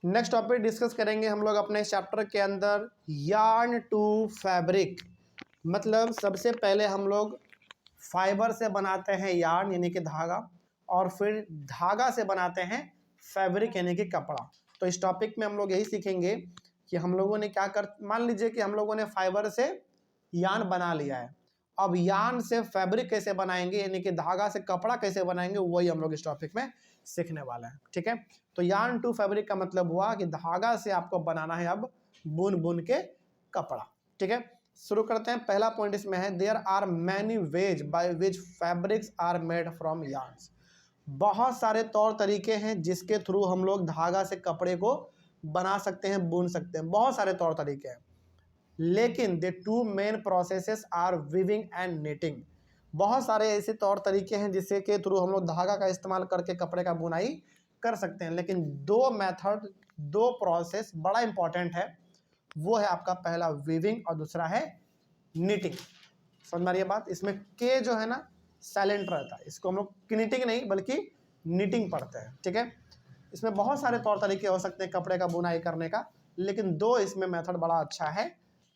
Next topic discuss करेंगे हम लोग अपने चैप्टर के अंदर, यार्न टू फैब्रिक। मतलब सबसे पहले हम लोग फाइबर से बनाते हैं यार्न यानी कि धागा, और फिर धागा से बनाते हैं फैब्रिक यानी कि कपड़ा। तो इस टॉपिक में हम लोग यही सीखेंगे कि हम लोगों ने क्या कर, मान लीजिए कि हम लोगों ने फाइबर से यार्न बना लिया है, अब यार्न से फैब्रिक कैसे बनाएंगे यानी कि धागा से कपड़ा कैसे बनाएंगे, वही हम लोग इस टॉपिक में सीखने वाले हैं। ठीक है, तो यार्न टू फैब्रिक का मतलब हुआ कि धागा से आपको बनाना है अब बुन बुन के कपड़ा। ठीक है, शुरू करते हैं। पहला पॉइंट इसमें है, there are many ways by which fabrics are made from yarns. बहुत सारे तौर तरीके हैं जिसके थ्रू हम लोग धागा से कपड़े को बना सकते हैं, बुन सकते हैं। बहुत सारे तौर तरीके हैं, लेकिन the two main processes are weaving and knitting. बहुत सारे ऐसे तौर तरीके हैं जिसके के थ्रू हम लोग धागा का इस्तेमाल करके कपड़े का बुनाई कर सकते हैं, लेकिन दो मेथड, दो प्रोसेस बड़ा इंपॉर्टेंट है। वो है आपका पहला वीविंग और दूसरा है निटिंग। समझ में आ रही है बात? इसमें के जो है ना साइलेंट रहता है, इसको हम लोग निटिंग नहीं बल्कि निटिंग पढ़ते हैं। ठीक है, इसमें बहुत सारे तौर तरीके हो सकते हैं कपड़े का बुनाई करने का, लेकिन दो इसमें मेथड बड़ा अच्छा है,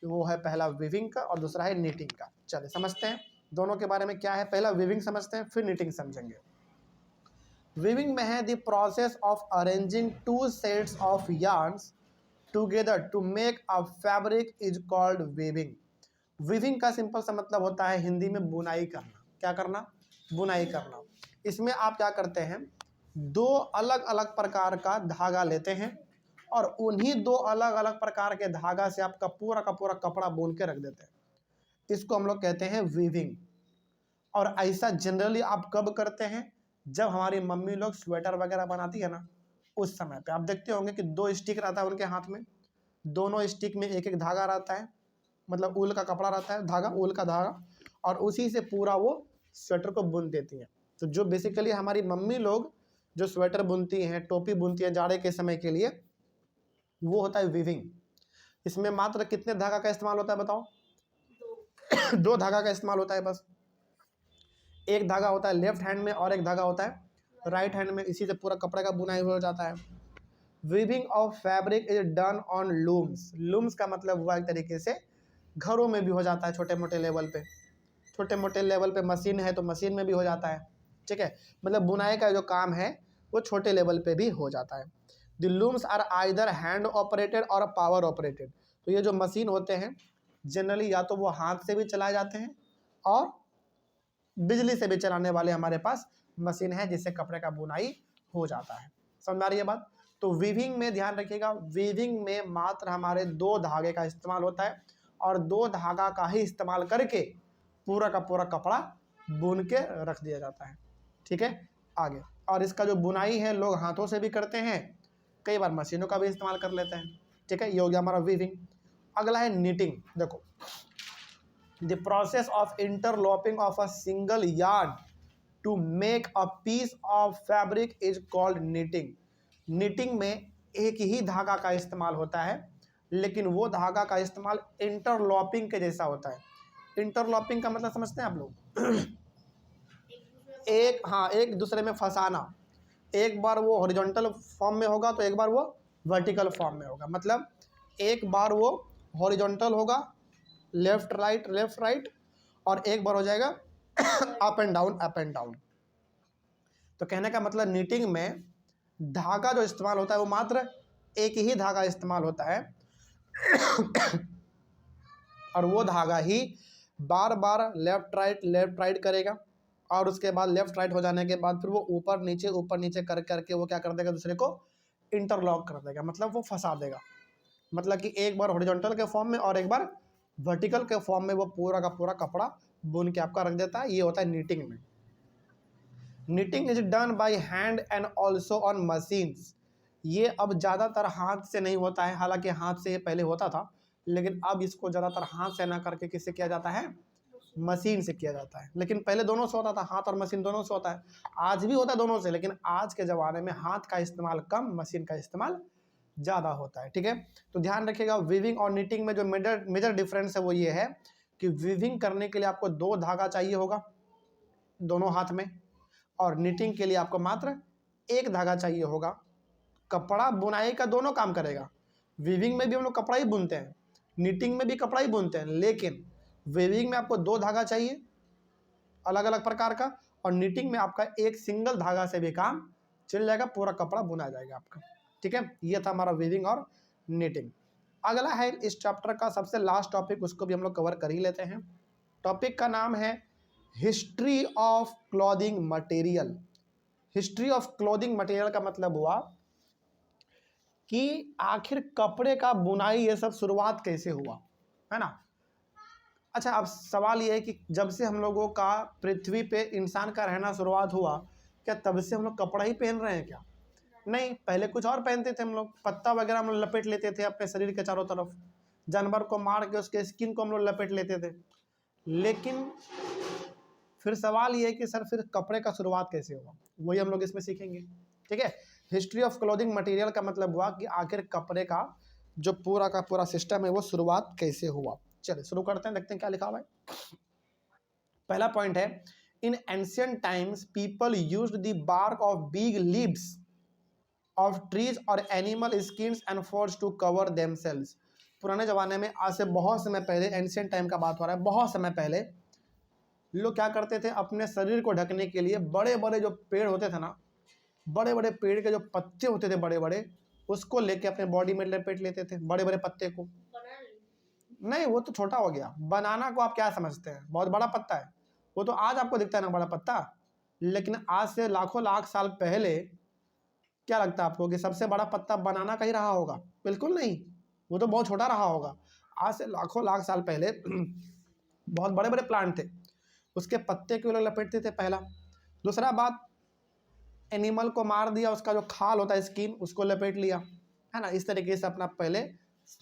वो है पहला वीविंग का और दूसरा है निटिंग का। चलिए समझते हैं दोनों के बारे में क्या है। पहला वीविंग समझते हैं, फिर निटिंग समझेंगे। वीविंग में है the process of arranging two sets of yarns together to make a fabric is called weaving. Weaving का सिंपल सा मतलब होता है हिंदी में बुनाई करना। क्या करना? बुनाई करना। इसमें आप क्या करते हैं, दो अलग अलग प्रकार का धागा लेते हैं और उन्हीं दो अलग अलग प्रकार के धागा से आपका पूरा का पूरा कपड़ा बुन के रख देते हैं। इसको हम लोग कहते हैं वीविंग। और ऐसा जनरली आप कब करते हैं? जब हमारी मम्मी लोग स्वेटर वगैरह बनाती है ना, उस समय पे आप देखते होंगे कि दो स्टिक रहता है उनके हाथ में, दोनों स्टिक में एक एक धागा रहता है, मतलब ऊल का कपड़ा रहता है, धागा, ऊल का धागा, और उसी से पूरा वो स्वेटर को बुन देती हैं। तो जो बेसिकली हमारी मम्मी लोग जो स्वेटर बुनती हैं, टोपी बुनती हैं जाड़े के समय के लिए, वो होता है वीविंग। इसमें मात्र कितने धागा का इस्तेमाल होता है बताओ? दो धागा का इस्तेमाल होता है बस। एक धागा होता है लेफ्ट हैंड में और एक धागा होता है राइट हैंड में, इसी से पूरा कपड़े का बुनाई हो जाता है। Weaving of fabric is done on looms. Looms का मतलब हुआ एक तरीके से घरों में भी हो जाता है, छोटे मोटे लेवल पे। छोटे मोटे लेवल पे मशीन है तो मशीन में भी हो जाता है। ठीक है, मतलब बुनाई का जो काम है वो छोटे लेवल पे भी हो जाता है। The looms are either hand operated और पावर ऑपरेटेड। तो ये जो मशीन होते हैं जनरली या तो वो हाथ से भी चलाए जाते हैं और बिजली से भी चलाने वाले हमारे पास मशीन है जिससे कपड़े का बुनाई हो जाता है। समझ आ रही है बात? तो वीविंग में ध्यान रखिएगा, वीविंग में मात्र हमारे दो धागे का इस्तेमाल होता है और दो धागा का ही इस्तेमाल करके पूरा का पूरा कपड़ा बुन के रख दिया जाता है। ठीक है, आगे। और इसका जो बुनाई है लोग हाथों से भी करते हैं, कई बार मशीनों का भी इस्तेमाल कर लेते हैं। ठीक है, ये हो गया हमारा वीविंग। अगला है निटिंग। देखो, the process of interlooping of a single yarn to make a piece of fabric is called knitting. Knitting में एक ही धागा का इस्तेमाल होता है, लेकिन वो धागा का इस्तेमाल इंटरलॉपिंग के जैसा होता है। इंटरलॉपिंग का मतलब समझते हैं आप लोग? एक दूसरे में फंसाना। एक बार वो हॉरिजॉन्टल फॉर्म में होगा तो एक बार वो वर्टिकल फॉर्म में होगा। मतलब एक बार वो हॉरिजॉन्टल होगा, लेफ्ट राइट, और एक बार हो जाएगा up and down, up and down. तो कहने का मतलब नीटिंग में धागा जो इस्तेमाल होता है वो मात्र एक ही धागा इस्तेमाल होता है और वो धागा ही बार बार लेफ्ट राइट करेगा, और उसके बाद लेफ्ट राइट हो जाने के बाद फिर वो ऊपर नीचे कर करके वो क्या कर देगा, दूसरे को इंटरलॉक कर देगा, मतलब वो फंसा देगा। मतलब कि एक बार हॉरिजॉन्टल के फॉर्म में और एक बार वर्टिकल के फॉर्म में वो पूरा का पूरा कपड़ा बुन के आपका रख देता है। ये होता है नीटिंग में। Knitting is done by hand and also on machines. ये अब ज़्यादातर हाथ से नहीं होता है, हालांकि हाथ से ये पहले होता था, लेकिन अब इसको ज़्यादातर हाथ से ना करके किससे किया जाता है? मशीन से किया जाता है। लेकिन पहले दोनों से होता था, हाथ और मशीन दोनों से होता है, आज भी होता है दोनों से, लेकिन आज के ज़माने में हाथ का इस्तेमाल कम, मशीन का इस्तेमाल ज़्यादा होता है। ठीक है, तो ध्यान रखिएगा वीविंग और नीटिंग में जो मेजर डिफरेंस है वो ये है कि वीविंग करने के लिए आपको दो धागा चाहिए होगा दोनों हाथ में, और नीटिंग के लिए आपको मात्र एक धागा चाहिए होगा कपड़ा बुनाई का दोनों काम करेगा। वीविंग में भी हम लोग कपड़ा ही बुनते हैं, नीटिंग में भी कपड़ा ही बुनते हैं, लेकिन वीविंग में आपको 2 धागा चाहिए अलग अलग प्रकार का, और नीटिंग में आपका एक सिंगल धागा से भी काम चल जाएगा, पूरा कपड़ा बुना जाएगा आपका। ठीक है, ये था हमारा वीविंग और नीटिंग। अगला है इस चैप्टर का सबसे लास्ट टॉपिक, उसको भी हम लोग कवर कर ही लेते हैं। टॉपिक का नाम है history of clothing material. History of clothing material का मतलब हुआ कि आखिर कपड़े का बुनाई ये सब शुरुआत कैसे हुआ, है ना। अच्छा, अब सवाल ये है कि जब से हम लोगों का पृथ्वी पे इंसान का रहना शुरुआत हुआ, क्या तब से हम लोग कपड़ा ही पहन रहे हैं क्या? नहीं, पहले कुछ और पहनते थे हम लोग, पत्ता वगैरह हम लोग लपेट लेते थे अपने शरीर के चारों तरफ, जानवर को मार के उसके स्किन को हम लोग लपेट लेते थे। लेकिन फिर सवाल ये है कि सर फिर कपड़े का शुरुआत कैसे हुआ, वही हम लोग इसमें सीखेंगे। ठीक है, हिस्ट्री ऑफ क्लोथिंग मटेरियल का मतलब हुआ कि आखिर कपड़े का जो पूरा का पूरा सिस्टम है वो शुरुआत कैसे हुआ। चलिए शुरू करते हैं, देखते हैं क्या लिखा हुआ है। पहला पॉइंट है, in ancient times people used the bark of big leaves of trees और animal skins and furs to cover themselves. पुराने जमाने में, आज से बहुत समय पहले, एंशिएंट टाइम का बात हो रहा है, बहुत समय पहले लोग क्या करते थे, अपने शरीर को ढकने के लिए बड़े बड़े जो पेड़ होते थे ना, बड़े बड़े पेड़ के जो पत्ते होते थे बड़े बड़े, उसको लेके अपने बॉडी में लपेट लेते थे, बड़े बड़े पत्ते को। नहीं, वो तो छोटा हो गया। बनाना को आप क्या समझते हैं, बहुत बड़ा पत्ता है, वो तो आज आपको दिखता है ना बड़ा पत्ता, लेकिन आज से लाखों लाख साल पहले क्या लगता है आपको कि सबसे बड़ा पत्ता बनाना का ही रहा होगा? बिल्कुल नहीं, वो तो बहुत छोटा रहा होगा। आज से लाखों लाख साल पहले बहुत बड़े बड़े प्लांट थे, उसके पत्ते को लोग लपेटते थे, पहला। दूसरा बात, एनिमल को मार दिया, उसका जो खाल होता है स्किन, उसको लपेट लिया, है ना। इस तरीके से अपना पहले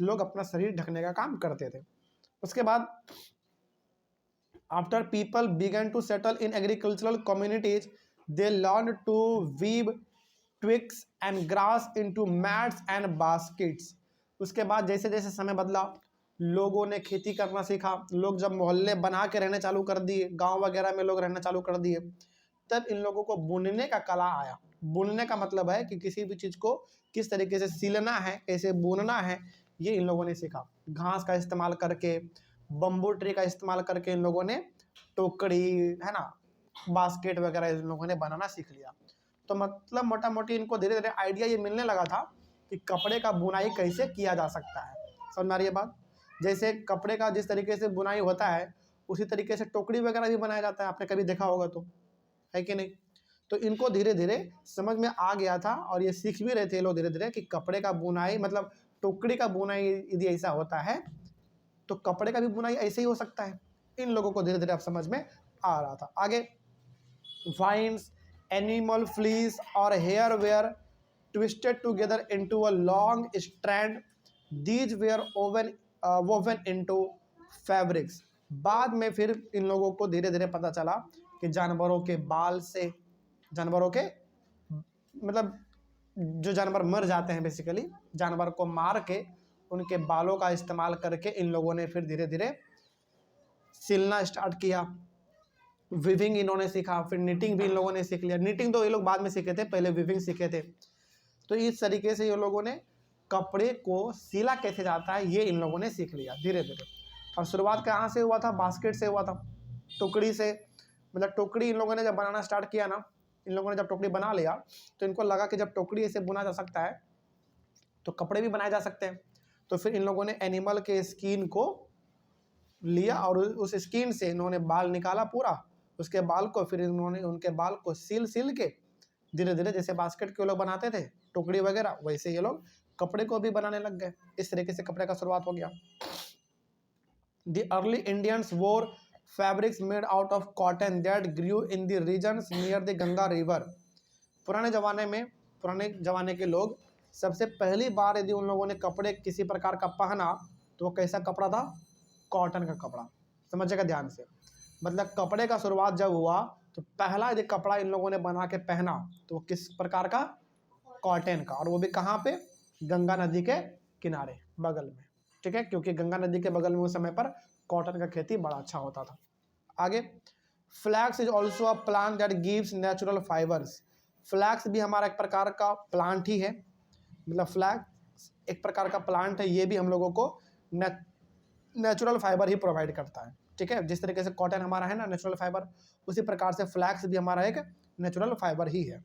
लोग अपना शरीर ढकने का काम करते थे। उसके बाद after people began to settle in agricultural communities, they learn to weave twigs and grass into mats and baskets. उसके बाद जैसे जैसे समय बदला, लोगों ने खेती करना सीखा, लोग जब मोहल्ले बना के रहने चालू कर दिए, गांव वगैरह में लोग रहना चालू कर दिए, तब इन लोगों को बुनने का कला आया। बुनने का मतलब है कि किसी भी चीज़ को किस तरीके से सिलना है, कैसे बुनना है, ये इन लोगों ने सीखा। घास का इस्तेमाल करके, बम्बू ट्री का इस्तेमाल करके इन लोगों ने टोकरी, है ना, बास्केट वगैरह इन लोगों ने बनाना सीख लिया। तो मतलब मोटा मोटी इनको धीरे धीरे आइडिया ये मिलने लगा था कि कपड़े का बुनाई कैसे किया जा सकता है। समझ में आ रही है बात? जैसे कपड़े का जिस तरीके से बुनाई होता है, उसी तरीके से टोकरी वगैरह भी बनाया जाता है, आपने कभी देखा होगा तो, है कि नहीं। तो इनको धीरे धीरे समझ में आ गया था, और ये सीख भी रहे थे लोग धीरे धीरे कि कपड़े का बुनाई मतलब टोकरी का बुनाई यदि ऐसा होता है तो कपड़े का भी बुनाई ऐसे ही हो सकता है। इन लोगों को धीरे धीरे अब समझ में आ रहा था। आगे, वाइन्स, एनिमल फ्लीस और hair were twisted together into a long strand, these were woven into fabrics. बाद में फिर इन लोगों को धीरे धीरे पता चला कि जानवरों के बाल से, जानवरों के मतलब जो जानवर मर जाते हैं, बेसिकली जानवर को मार के उनके बालों का इस्तेमाल करके इन लोगों ने फिर धीरे धीरे सिलना स्टार्ट किया। विविंग इन्होंने सीखा, फिर निटिंग भी इन लोगों ने सीख लिया। निटिंग तो ये लोग बाद में सीखे थे, पहले विविंग सीखे थे। तो इस तरीके से ये लोगों ने कपड़े को सिला कैसे जाता है ये इन लोगों ने सीख लिया धीरे धीरे। और शुरुआत कहाँ से हुआ था? बास्केट से हुआ था, टोकरी से। मतलब टोकरी इन लोगों ने जब बनाना स्टार्ट किया ना, इन लोगों ने जब टोकरी बना लिया तो इनको लगा कि जब टोकरी ऐसे बुना जा सकता है तो कपड़े भी बनाए जा सकते हैं। तो फिर इन लोगों ने एनिमल के स्किन को लिया और उस स्किन से इन्होंने बाल निकाला पूरा। उसके बाल को फिर इन्होंने उनके बाल को सिल के धीरे धीरे, जैसे बास्केट के लोग बनाते थे टोकरी वगैरह, वैसे ये लोग कपड़े को भी बनाने लग गए। इस तरीके से कपड़े का शुरुआत हो गया। The early Indians wore fabrics made out of cotton that grew in the regions near the Ganga river. पुराने ज़माने के लोग सबसे पहली बार यदि उन लोगों ने कपड़े किसी प्रकार का पहना तो वो कैसा कपड़ा था? कॉटन का कपड़ा। समझिएगा ध्यान से, मतलब कपड़े का शुरुआत जब हुआ तो पहला यदि कपड़ा इन लोगों ने बना के पहना तो वो किस प्रकार का? कॉटन का। और वो भी कहाँ पे? गंगा नदी के किनारे बगल में। ठीक है, क्योंकि गंगा नदी के बगल में उस समय पर कॉटन का खेती बड़ा अच्छा होता था। आगे, flax is also a plant that gives natural fibres. Flax भी हमारा एक प्रकार का प्लांट ही है मतलब फ्लैक्स एक प्रकार का प्लांट है, ये भी हम लोगों को नेचुरल फाइबर ही प्रोवाइड करता है। ठीक है, जिस तरीके से कॉटन हमारा है ना नेचुरल फाइबर, उसी प्रकार से फ्लैक्स भी हमारा एक नेचुरल फाइबर ही है।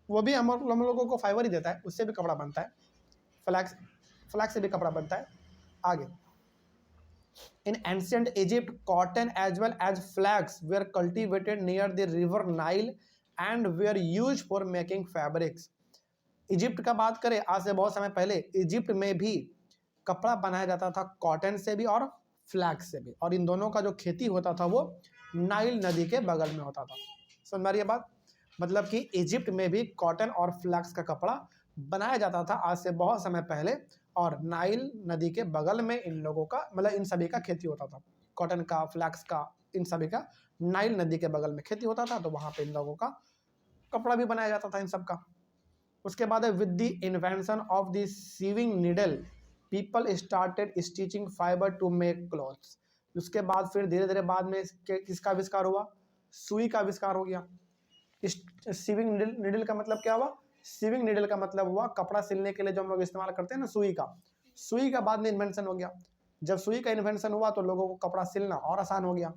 वो भी हम लोगों को फाइबर ही देता है, उससे भी कपड़ा बनता है। फ्लैक्स से भी कपड़ा बनता है। आगे, in ancient Egypt cotton as well as flax were cultivated near the river Nile and were use for making fabrics. Egypt का बात करें, आज से बहुत समय पहले इजिप्ट में भी कपड़ा बनाया जाता था कॉटन से भी और फ्लैक्स से भी, और इन दोनों का जो खेती होता था वो नाइल नदी के बगल में होता था। समझ में आ रही है बात? मतलब कि इजिप्ट में भी कॉटन और फ्लैक्स का कपड़ा बनाया जाता था आज से बहुत समय पहले, और नाइल नदी के बगल में इन लोगों का मतलब इन सभी का खेती होता था। कॉटन का, फ्लैक्स का, इन सभी का नाइल नदी के बगल में खेती होता था, तो वहाँ पे इन लोगों का कपड़ा भी बनाया जाता था इन सब का। उसके बाद है with the invention of the sewing needle people started stitching fibre to make clothes. उसके बाद फिर धीरे धीरे बाद में किसका आविष्कार हुआ? सुई का आविष्कार हो गया। सीविंग नीडल का मतलब क्या हुआ? सीविंग नीडल का मतलब हुआ कपड़ा सिलने के लिए जो हम लोग इस्तेमाल करते हैं ना सुई का बाद में इन्वेंशन हो गया। जब सुई का इन्वेंशन हुआ तो लोगों को कपड़ा सिलना और आसान हो गया।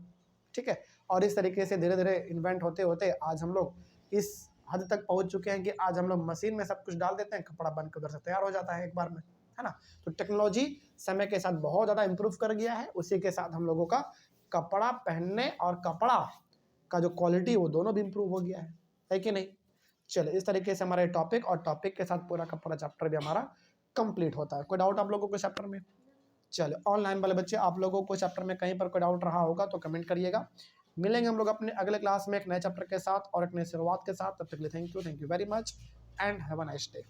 ठीक है, और इस तरीके से धीरे धीरे इन्वेंट होते होते आज हम लोग इस हद तक पहुंच चुके हैं कि आज हम लोग मशीन में सब कुछ डाल देते हैं, कपड़ा बन के उधर से तैयार हो जाता है एक बार में, है ना। तो टेक्नोलॉजी समय के साथ बहुत ज़्यादा इम्प्रूव कर गया है, उसी के साथ हम लोगों का कपड़ा पहनने और कपड़ा का जो क्वालिटी वो दोनों भी इम्प्रूव हो गया है कि नहीं। चलो, इस तरीके से हमारे टॉपिक और टॉपिक के साथ पूरा का पूरा चैप्टर भी हमारा कंप्लीट होता है। कोई डाउट आप लोगों को चैप्टर में? चलो, ऑनलाइन वाले बच्चे आप लोगों को चैप्टर में कहीं पर कोई डाउट रहा होगा तो कमेंट करिएगा। मिलेंगे हम लोग अपने अगले क्लास में एक नए चैप्टर के साथ और एक नई शुरुआत के साथ। तब तक के लिए thank you very much and have a nice day.